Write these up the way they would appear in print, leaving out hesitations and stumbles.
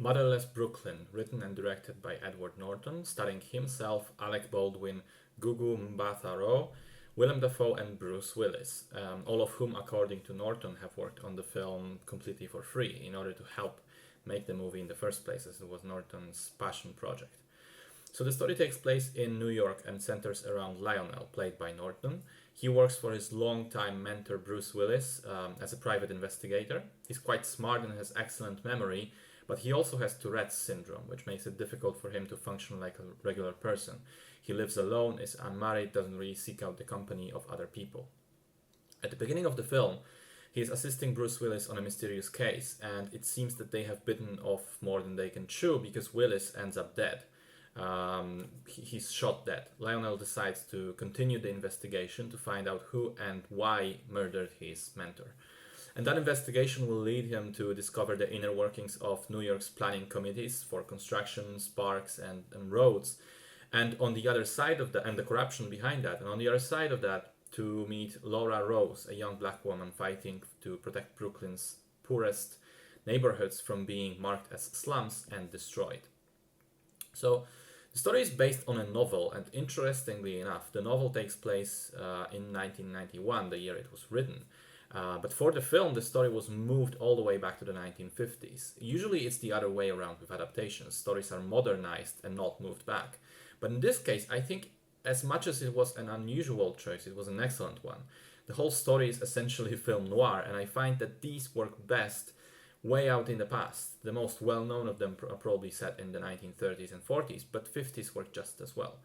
Motherless Brooklyn, written and directed by Edward Norton, starring himself, Alec Baldwin, Gugu Mbatha-Raw, Willem Dafoe, and Bruce Willis, all of whom, according to Norton, have worked on the film completely for free in order to help make the movie in the first place, as it was Norton's passion project. So the story takes place in New York and centers around Lionel, played by Norton. He works for his longtime mentor Bruce Willis as a private investigator. He's quite smart and has excellent memory, but he also has Tourette's syndrome, which makes it difficult for him to function like a regular person. He lives alone, is unmarried, doesn't really seek out the company of other people. At the beginning of the film, he is assisting Bruce Willis on a mysterious case, and it seems that they have bitten off more than they can chew because Willis ends up dead. He's shot dead. Lionel decides to continue the investigation to find out who and why murdered his mentor. And that investigation will lead him to discover the inner workings of New York's planning committees for constructions, parks, and roads. And on the other side of that, and the corruption behind that, and on the other side of that, to meet Laura Rose, a young black woman fighting to protect Brooklyn's poorest neighborhoods from being marked as slums and destroyed. So, the story is based on a novel, and interestingly enough, the novel takes place in 1991, the year it was written. But for the film, the story was moved all the way back to the 1950s. Usually it's the other way around with adaptations. Stories are modernized and not moved back. But in this case, I think as much as it was an unusual choice, it was an excellent one. The whole story is essentially film noir, and I find that these work best way out in the past. The most well-known of them are probably set in the 1930s and 40s, but 50s work just as well.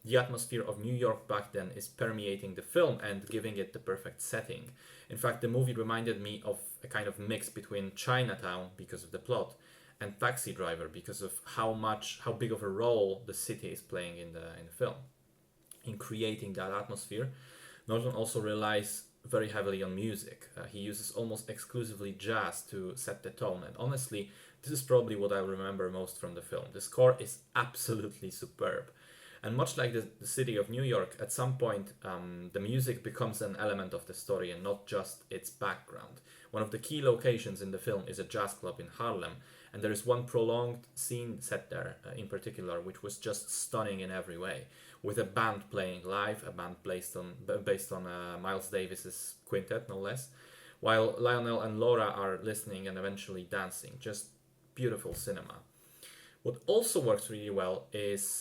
The atmosphere of New York back then is permeating the film and giving it the perfect setting. In fact, the movie reminded me of a kind of mix between Chinatown, because of the plot, and Taxi Driver, because of how big of a role the city is playing in the film. In creating that atmosphere, Norton also relies very heavily on music. He uses almost exclusively jazz to set the tone, and honestly, this is probably what I remember most from the film. The score is absolutely superb. And much like the city of New York, at some point the music becomes an element of the story and not just its background. One of the key locations in the film is a jazz club in Harlem, and there is one prolonged scene set there in particular, which was just stunning in every way, with a band playing live, a band based on Miles Davis's quintet, no less, while Lionel and Laura are listening and eventually dancing. Just beautiful cinema. What also works really well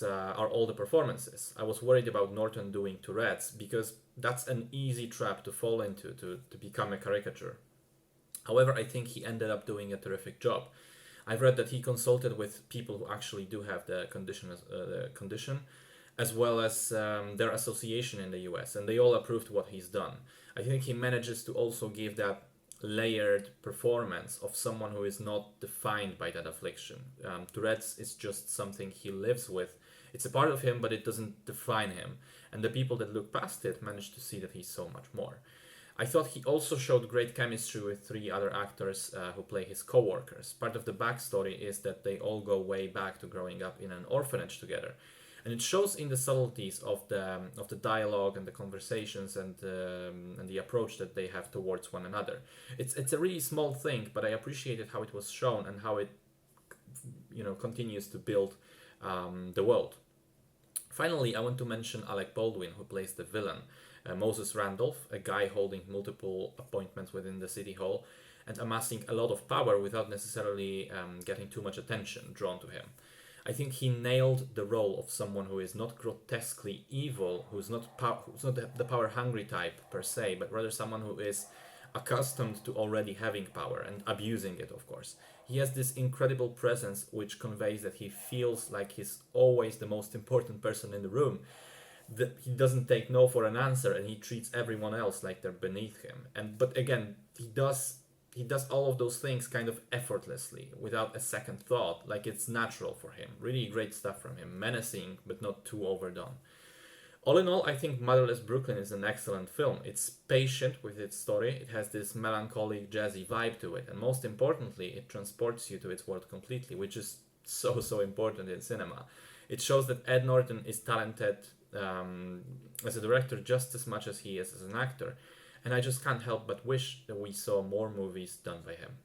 are all the performances. I was worried about Norton doing Tourette's because that's an easy trap to fall into, to become a caricature. However, I think he ended up doing a terrific job. I've read that he consulted with people who actually do have the condition, as well as their association in the US, and they all approved what he's done. I think he manages to also give that layered performance of someone who is not defined by that affliction. Tourette's is just something he lives with. It's a part of him, but it doesn't define him. And the people that look past it manage to see that he's so much more. I thought he also showed great chemistry with three other actors who play his co-workers. Part of the backstory is that they all go way back to growing up in an orphanage together. And it shows in the subtleties of the dialogue and the conversations and the approach that they have towards one another. It's a really small thing, but I appreciated how it was shown and how it continues to build the world. Finally, I want to mention Alec Baldwin, who plays the villain, Moses Randolph, a guy holding multiple appointments within the city hall and amassing a lot of power without necessarily getting too much attention drawn to him. I think he nailed the role of someone who is not grotesquely evil, who's not the power-hungry type per se, but rather someone who is accustomed to already having power and abusing it, of course. He has this incredible presence which conveys that he feels like he's always the most important person in the room, that he doesn't take no for an answer, and he treats everyone else like they're beneath him. But again, he does all of those things kind of effortlessly, without a second thought, like it's natural for him. Really great stuff from him, menacing but not too overdone. All in all, I think Motherless Brooklyn is an excellent film. It's patient with its story, it has this melancholic, jazzy vibe to it, and most importantly, it transports you to its world completely, which is so important in cinema. It shows that Ed Norton is talented as a director just as much as he is as an actor, and I just can't help but wish that we saw more movies done by him.